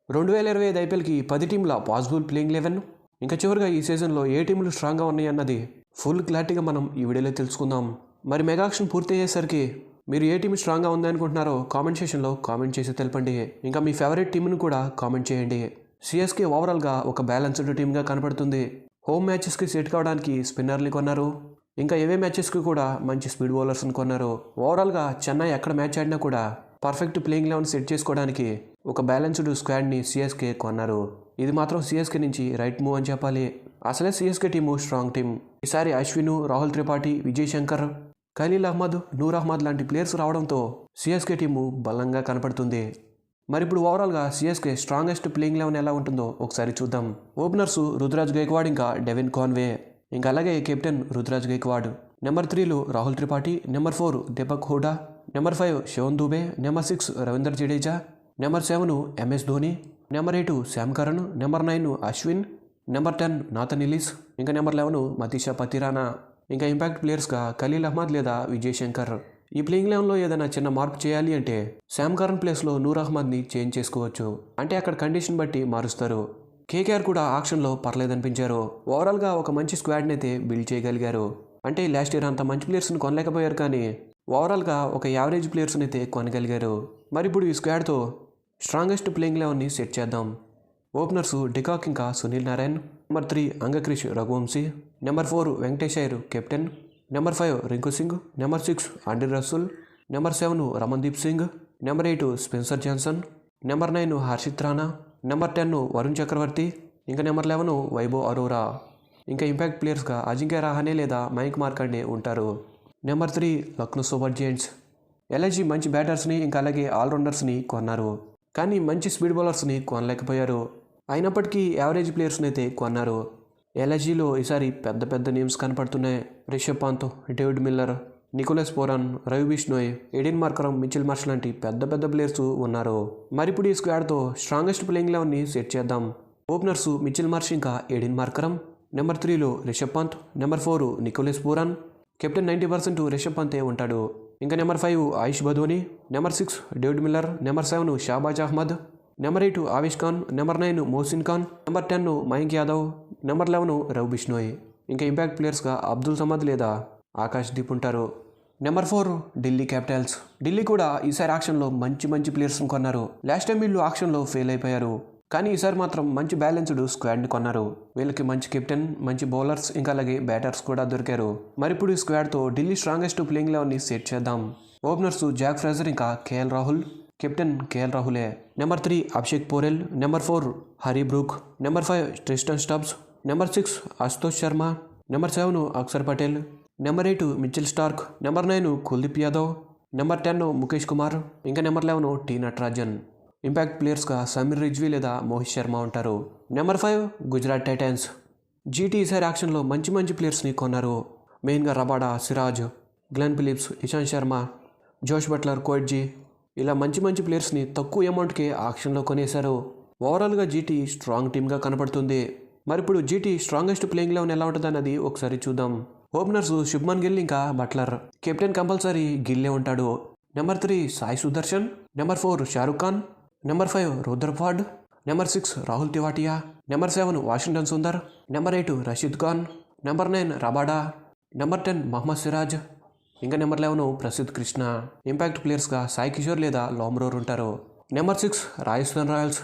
2025 ఐపీఎల్కి 10 టీంల possible playing 11. ఇంకా చివరిగా ఈ సీజన్లో ఏ టీంలు స్ట్రాంగ్గా ఉన్నాయి అన్నది ఫుల్ క్లారిటీగా మనం ఈ వీడియోలో తెలుసుకుందాం. మరి మెగాక్షన్ పూర్తి అయ్యేసరికి మీరు ఏ టీం స్ట్రాంగ్గా ఉంది అనుకుంటున్నారో కామెంట్ సెక్షన్లో కామెంట్ చేసి తెలపండి. ఇంకా మీ ఫేవరెట్ టీంను కూడా కామెంట్ చేయండి. సిఎస్కే ఓవరాల్గా ఒక బ్యాలెన్స్డ్ టీమ్గా కనపడుతుంది. హోమ్ మ్యాచెస్కి సెట్ కావడానికి స్పిన్నర్ని కొన్నారు. ఇంకా ఏవే మ్యాచెస్కి కూడా మంచి స్పీడ్ బౌలర్స్ని కొన్నారు. ఓవరాల్గా చెన్నై ఎక్కడ మ్యాచ్ ఆడినా కూడా పర్ఫెక్ట్ ప్లేయింగ్ 11 సెట్ చేసుకోవడానికి ఒక బ్యాలెన్స్డ్ స్క్వాడ్ని సిఎస్కే కొన్నారు. ఇది మాత్రం సిఎస్కే నుంచి రైట్ మూవ్ అని చెప్పాలి. అసలే సిఎస్కే టీము స్ట్రాంగ్ టీం. ఈసారి అశ్విన్, రాహుల్ త్రిపాఠి, విజయ్ శంకర్, ఖలీల్ అహ్మద్, నూర్ అహ్మద్ లాంటి ప్లేయర్స్ రావడంతో సిఎస్కే టీము బలంగా కనపడుతుంది. మరి ఇప్పుడు ఓవరాల్గా సిఎస్కే స్ట్రాంగెస్ట్ ప్లేయింగ్ 11 ఎలా ఉంటుందో ఒకసారి చూద్దాం. ఓపెనర్స్ రుతురాజ్ గైక్వాడ్, ఇంకా డెవిన్ కాన్వే, ఇంకా అలాగే కెప్టెన్ రుతురాజ్ గైక్వాడ్. నెంబర్ 3లో Rahul Tripathi, number 4 Deepak Hooda, number 5 Shivam Dube, number 6 Ravindra Jadeja, number 7 MS Dhoni, number 8 Sam Curran, number 9 Ashwin, number 10 Nathan Ellis, ఇంకా నెంబర్ 11 మతీషా పతిరానా. ఇంకా ఇంపాక్ట్ ప్లేయర్స్గా ఖలీల్ అహ్మద్ లేదా విజయ్ శంకర్. ఈ ప్లేయింగ్ 11లో ఏదైనా చిన్న మార్పు చేయాలి అంటే శామ్ కరణ్ ప్లేస్లో నూర్ అహ్మద్ని చేంజ్ చేసుకోవచ్చు. అంటే అక్కడ కండిషన్ బట్టి మారుస్తారు. కేకేఆర్ కూడా ఆక్షన్లో పర్లేదనిపించారు. ఓవరాల్గా ఒక మంచి స్క్వాడ్ని అయితే బిల్డ్ చేయగలిగారు. అంటే లాస్ట్ ఇయర్ అంత మంచి ప్లేయర్స్ని కొనలేకపోయారు, కానీ ఓవరాల్గా ఒక యావరేజ్ ప్లేయర్స్ని అయితే కొనగలిగారు. మరి ఇప్పుడు ఈ స్క్వాడ్తో స్ట్రాంగెస్ట్ ప్లేయింగ్ 11ని సెట్ చేద్దాం. ఓపెనర్స్ డికాక్, ఇంకా Sunil Narine, number 3 Angkrish Raghuvanshi, number 4 Venkatesh Iyer captain, number 5 Rinku Singh, number 6 Andre Russell, number 7 Ramandeep Singh, number 8 Spencer Johnson, number 9 Harshit Rana, number 10 Varun Chakravarthy, ఇంకా నెంబర్ 11 వైభవ్ అరోరా. ఇంకా ఇంపాక్ట్ ప్లేయర్స్గా అజింక్య రహానే లేదా మయాంక్ మార్కండే ఉంటారు. Number 3 Lucknow super giants. LIG మంచి బ్యాటర్స్ని, ఇంకా అలాగే ఆల్రౌండర్స్ని కొన్నారు, కానీ మంచి స్పీడ్ బౌలర్స్ని కొనలేకపోయారు. అయినప్పటికీ యావరేజ్ ప్లేయర్స్ని అయితే కొన్నారు. ఎల్ఐజీలో ఈసారి పెద్ద పెద్ద నేమ్స్ కనపడుతున్నాయి. Rishabh Pant, David Miller, Nicholas Pooran, Ravi Bishnoi, Aiden Markram, Mitchell Marsh లాంటి పెద్ద పెద్ద ప్లేయర్స్ ఉన్నారు. మరి ఇప్పుడు ఈ స్క్వాడ్తో స్ట్రాంగెస్ట్ ప్లేయింగ్ 11ని సెట్ చేద్దాం. ఓపెనర్స్ మిచిల్ మార్ష్, ఇంకా ఎడిన్ మార్కరం, నెంబర్ 3లో Rishabh Pant, number 4 Nicholas Pooran, captain 90% Rishabh పంతే ఉంటాడు. ఇంకా number 5 Ayush Badoni, number 6 David Miller, number 7 Shahbaz Ahmed, number 8 Avesh Khan, number 9 Mohsin Khan, number 10 Mayank Yadav, number 11 Ravi Bishnoi. ఇంకా ఇంపాక్ట్ ప్లేయర్స్గా అబ్దుల్ సమద్ లేదా ఆకాష్ దీప్ ఉంటారు. Number 4 Delhi Capitals. ఢిల్లీ కూడా ఈసారి ఆక్షన్లో మంచి మంచి ప్లేయర్స్ని కొన్నారు. లాస్ట్ టైం వీళ్ళు ఆక్షన్లో ఫెయిల్ అయిపోయారు, కానీ ఈసారి మాత్రం మంచి బ్యాలెన్స్డ్ స్క్వాడ్ని కొన్నారు. వీళ్ళకి మంచి కెప్టెన్, మంచి బౌలర్స్, ఇంకా అలాగే బ్యాటర్స్ కూడా దొరికారు. మరి ఇప్పుడు ఈ స్క్వాడ్తో ఢిల్లీ స్ట్రాంగెస్ట్ ప్లేయింగ్ 11ని సెట్ చేద్దాం. ఓపెనర్స్ జాక్ ఫ్రేజర్, ఇంకా కేఎల్ రాహుల్, కెప్టెన్ కేఎల్ రాహులే. Number 3 Abhishek Porel, number 4 Harry Brook, number 5 Tristan Stubbs, number 6 Ashutosh Sharma, number 7 Axar Patel, number 8 Mitchell Starc, number 9 Kuldeep Yadav, number 10 Mukesh Kumar, ఇంకా నెంబర్ 11 టీ నటరాజన్. ఇంపాక్ట్ ప్లేయర్స్గా సమీర్ రిజ్వీ లేదా మోహిత్ శర్మ ఉంటారు. Number 5 Gujarat Titans. జీటీ ఈసారి యాక్షన్లో మంచి మంచి ప్లేయర్స్ని కొన్నారు. మెయిన్గా Rabada, Siraj, Glenn Phillips, Ishant Sharma, జోష్ బట్లర్, కోయిట్జీ, ఇలా మంచి మంచి ప్లేయర్స్ని తక్కువ అమౌంట్కే ఆక్షన్లో కొనేశారు. ఓవరాల్గా జీటీ స్ట్రాంగ్ టీమ్గా కనపడుతుంది. మరి ఇప్పుడు జీటీ స్ట్రాంగెస్ట్ ప్లేయింగ్ 11 ఎలా ఉంటుంది అన్నది ఒకసారి చూద్దాం. ఓపెనర్స్ శుభ్మన్ గిల్, ఇంకా బట్లర్. కెప్టెన్ కంపల్సరీ గిల్లే ఉంటాడు. Number 3 Sai Sudharsan, number 4 Shahrukh Khan, number 5 Rutherford, number 6 Rahul Tewatia, number 7 Washington Sundar, number 8 Rashid Khan, number 9 Rabada, number 10 Mohammed Siraj, ఇంకా నెంబర్ 11 ప్రసిద్ధ్ కృష్ణ. ఇంపాక్ట్ ప్లేయర్స్గా సాయి కిషోర్ లేదా లోమ్రోర్ ఉంటారు. Number 6 Rajasthan Royals.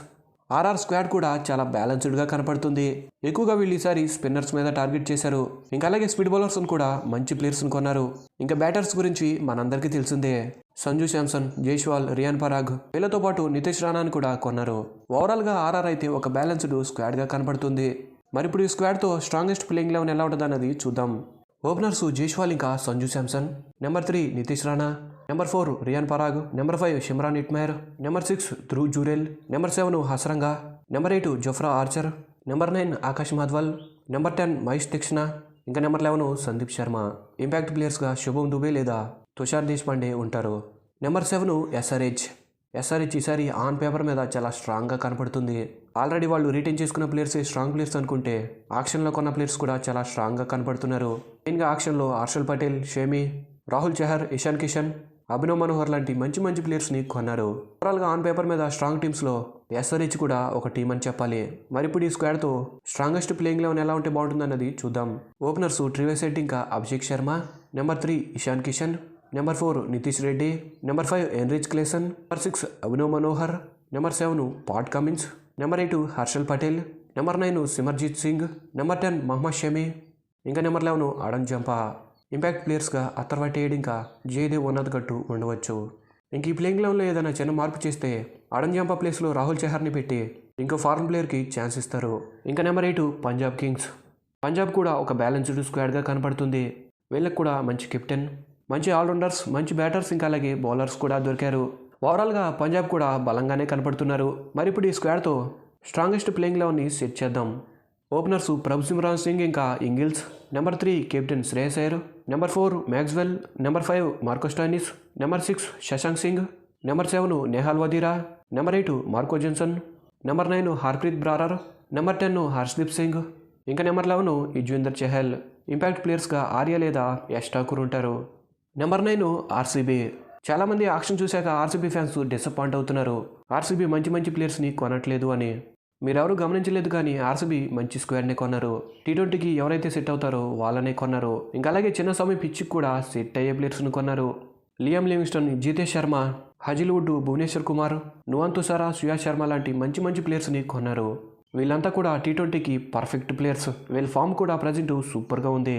RR squad కూడా చాలా బ్యాలెన్స్డ్గా కనపడుతుంది. ఎక్కువగా వీళ్ళు ఈసారి స్పిన్నర్స్ మీద టార్గెట్ చేశారు. ఇంకా అలాగే స్పీడ్ బౌలర్స్ని కూడా మంచి ప్లేయర్స్ని కొన్నారు. ఇంకా బ్యాటర్స్ గురించి మనందరికీ తెలిసిందే. సంజు శాంసన్, జైస్వాల్, రియాన్ పరాగ్, వీళ్ళతో పాటు నితీష్ రాణాని కూడా కొన్నారు. ఓవరాల్గా ఆర్ఆర్ అయితే ఒక బ్యాలెన్స్డ్ స్క్వాడ్గా కనపడుతుంది. మరి ఇప్పుడు ఈ స్క్వాడ్తో స్ట్రాంగెస్ట్ ప్లేయింగ్ 11 ఎలా ఉంటుంది అన్నది చూద్దాం. ఓపెనర్స్ జైస్వాల్, ఇంకా Sanju Samson, number 3 Nitish Rana, number 4 Riyan Parag, number 5 Shimron Hetmyer, number 6 Dhruv Jurel, number 7 Hasaranga, number 8 Jofra Archer, number 9 Akash Madhwal, number 10 Maheesh Theekshana, ఇంకా నెంబర్ 11 సందీప్ శర్మ. ఇంపాక్ట్ ప్లేయర్స్గా శుభం దుబే లేదా తుషార్ దేశ్పాండే ఉంటారు. నెంబర్ 7 ఎస్ఆర్హెచ్ ఈసారి ఆన్ పేపర్ మీద చాలా స్ట్రాంగ్గా కనపడుతుంది. ఆల్రెడీ వాళ్ళు రిటైన్ చేసుకున్న ప్లేయర్సే స్ట్రాంగ్ ప్లేయర్స్ అనుకుంటే ఆక్షన్లో కొన్న ప్లేయర్స్ కూడా చాలా స్ట్రాంగ్గా కనపడుతున్నారు. మెయిన్గా ఆక్షన్లో హర్షల్ పటేల్, షేమి, రాహుల్ చహర్, ఇషాన్ కిషన్, అభినవ్ మనోహర్ లాంటి మంచి మంచి ప్లేయర్స్ని కొన్నారు. ఓవరాల్గా ఆన్ పేపర్ మీద స్ట్రాంగ్ టీమ్స్లో ఎస్ఆర్హెచ్ కూడా ఒక టీం అని చెప్పాలి. మరి ఇప్పుడు ఈ స్క్వాడ్తో స్ట్రాంగెస్ట్ ప్లేయింగ్ లెవెన్ ఎలా ఉంటే బాగుంటుందన్నది చూద్దాం. ఓపెనర్స్ ట్రివేస్ హెడ్ ఇంకా Abhishek Sharma, number 3 Ishan Kishan, number 4 Nitish Reddy, number 5 Heinrich Klaasen, number 6 Abhinav Manohar, number 7 Pat Cummins, number 8 Harshal Patel, number 9 Simarjeet Singh, number 10 Mohammed Shami, ఇంకా నెంబర్ 11 ఆడమ్ జంపా. ఇంపాక్ట్ ప్లేయర్స్గా అథర్వ టేడ్ ఇంకా జయదేవ్ ఉన్నతగట్టు ఉండవచ్చు. ఇంక ఈ ప్లేయింగ్ లెవెన్లో ఏదైనా చిన్న మార్పు చేస్తే ఆడమ్ జంపా ప్లేస్లో రాహుల్ చహర్ని పెట్టి ఇంకో ఫారెన్ ప్లేయర్కి ఛాన్స్ ఇస్తారు. ఇంకా నెంబర్ 8 పంజాబ్ కింగ్స్. పంజాబ్ కూడా ఒక బ్యాలెన్స్డ్ స్క్వాడ్గా కనపడుతుంది. వీళ్ళకి కూడా మంచి కెప్టెన్, మంచి ఆల్రౌండర్స్, మంచి బ్యాటర్స్ ఇంకా అలాగే బౌలర్స్ కూడా దొరికారు. ఓవరాల్గా పంజాబ్ కూడా బలంగానే కనపడుతున్నారు. మరి ఇప్పుడు ఈ స్క్వాడ్తో స్ట్రాంగెస్ట్ ప్లేయింగ్ లెవెన్ని సెట్ చేద్దాం. ఓపెనర్స్ ప్రభ్సిమ్రాన్ సింగ్ ఇంకా Inglis, number 3 captain Shreyas Iyer, number 4 Maxwell, number 5 Marco Stoinis, number 6 Shashank Singh, number 7 Nehal Wadhera, number 8 Marco Jansen, number 9 Harpreet Brar, number 10 Harshdeep Singh, ఇంకా నెంబర్ 11 యుజ్వేందర్ చహల్. ఇంపాక్ట్ ప్లేయర్స్గా ఆర్య లేదా యష్ ఠాకూర్ ఉంటారు. Number 9 RCB. చాలామంది ఆక్షన్ చూశాక ఆర్సీబీ ఫ్యాన్స్ డిసప్పాయింట్ అవుతున్నారు. ఆర్సీబీ మంచి మంచి ప్లేయర్స్ని కొనట్లేదు అని. మీరెవరూ గమనించలేదు కానీ ఆర్సీబీ మంచి స్క్వాడ్నే కొన్నారు. T20కి ఎవరైతే సెట్ అవుతారో వాళ్ళనే కొన్నారు. ఇంకా అలాగే చిన్న సమయం పిచ్కి కూడా సెట్ అయ్యే ప్లేయర్స్ని కొన్నారు. Liam Livingstone, Jitesh Sharma, Hazlewood, Bhuvneshwar Kumar, Nuwan Thushara, Suyash Sharma లాంటి మంచి మంచి ప్లేయర్స్ని కొన్నారు. వీళ్ళంతా కూడా T20కి పర్ఫెక్ట్ ప్లేయర్స్. వీళ్ళ ఫామ్ కూడా ప్రజెంట్ సూపర్గా ఉంది.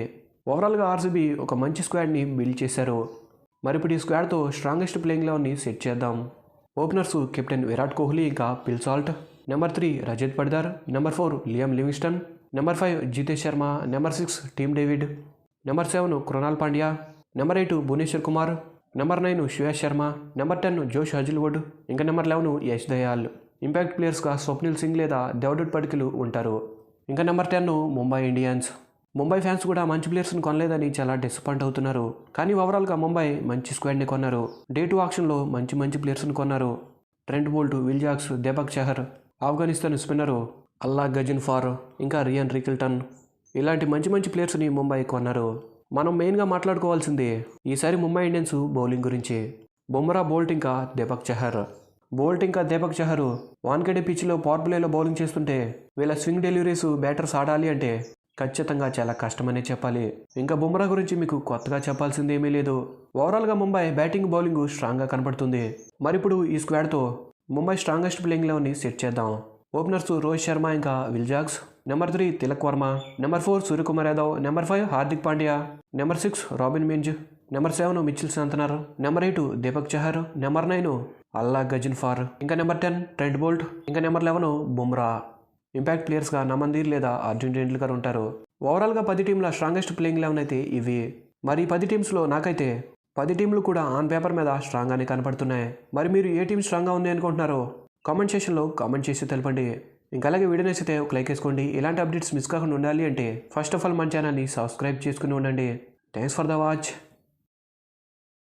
ఓవరాల్గా ఆర్సీబీ ఒక మంచి స్క్వాడ్ని బిల్డ్ చేశారు. మరి ఇప్పుడు ఈ స్క్వాడ్తో స్ట్రాంగెస్ట్ ప్లేయింగ్ లెవెన్ని సెట్ చేద్దాం. ఓపెనర్స్ కెప్టెన్ విరాట్ కోహ్లీ ఇంకా Phil Salt, number 3 Rajat Patidar, number 4 Liam Livingstone, number 5 Jitesh Sharma, number 6 Tim David, number 7 Krunal Pandya, number 8 Bhuvneshwar Kumar, number 9 Suyash Sharma, number 10 Josh Hazlewood, ఇంకా నెంబర్ 11 యష్ దయాల్. ఇంపాక్ట్ ప్లేయర్స్గా స్వప్నిల్ సింగ్ లేదా దేవదత్ పడికల్ ఉంటారు. ఇంకా number 10 Mumbai Indians. Mumbai fans కూడా మంచి ప్లేయర్స్ని కొనలేదని చాలా డిసప్పాయింట్ అవుతున్నారు. కానీ ఓవరాల్గా ముంబై మంచి స్క్వాడ్ని కొన్నారు. డే 2 ఆక్షన్లో మంచి మంచి ప్లేయర్స్ని కొన్నారు. Trent Boult, Will Jacks, Deepak Chahar, Afghanistan spinner Allah Ghazanfar, ఇంకా రియాన్ రికిల్టన్, ఇలాంటి మంచి మంచి ప్లేయర్స్ని ముంబై కొన్నారు. మనం మెయిన్గా మాట్లాడుకోవాల్సింది ఈసారి ముంబై ఇండియన్స్ బౌలింగ్ గురించి. బుమ్రా, బోల్ట్ ఇంకా దీపక్ చహర్. బోల్ట్ ఇంకా దీపక్ చహర్ వాన్ఖేడే పిచ్లో పవర్ ప్లేలో బౌలింగ్ చేస్తుంటే వీళ్ళ స్వింగ్ డెలివరీస్ బ్యాటర్స్ ఆడాలి అంటే ఖచ్చితంగా చాలా కష్టమనే చెప్పాలి. ఇంకా బుమ్రా గురించి మీకు కొత్తగా చెప్పాల్సింది ఏమీ లేదు. ఓవరాల్గా ముంబై బ్యాటింగ్ బౌలింగ్ స్ట్రాంగ్గా కనపడుతుంది. మరి ఇప్పుడు ఈ స్క్వాడ్తో ముంబై స్ట్రాంగెస్ట్ ప్లేయింగ్ లెవెన్ని సెట్ చేద్దాం. ఓపెనర్స్ రోహిత్ శర్మ ఇంకా Will Jacks, number 3 Tilak Varma, number 4 Suryakumar Yadav, number 5 Hardik Pandya, number 6 Robin Minz, number 7 Mitchell Santner, number 8 Deepak Chahar, number 9 Allah Ghazanfar, ఇంకా నెంబర్ 10 ట్రెంట్ బోల్ట్, ఇంకా నెంబర్ 11 బుమ్రా. ఇంపాక్ట్ ప్లేయర్స్గా నమందీర్ లేదా అర్జున్ టెండూల్కర్ ఉంటారు. ఓవరాల్గా 10 టీంల స్ట్రాంగెస్ట్ ప్లేయింగ్ లెవెన్ అయితే ఇవి. మరి 10 టీమ్స్లో నాకైతే 10 టీంలు కూడా ఆన్ పేపర్ మీద స్ట్రాంగ్గానే కనపడుతున్నాయి. మరి మీరు ఏ టీం స్ట్రాంగ్గా ఉంది అనుకుంటున్నారో కామెంట్ సెక్షన్లో కామెంట్ చేసి తెలపండి. ఇంకా అలాగే వీడియో నచ్చితే ఒక లైక్ వేసుకోండి. ఇలాంటి అప్డేట్స్ మిస్ కాకుండా ఉండాలి అంటే ఫస్ట్ ఆఫ్ ఆల్ మన ఛానల్ని సబ్స్క్రైబ్ చేసుకుని ఉండండి. Thanks for the watch.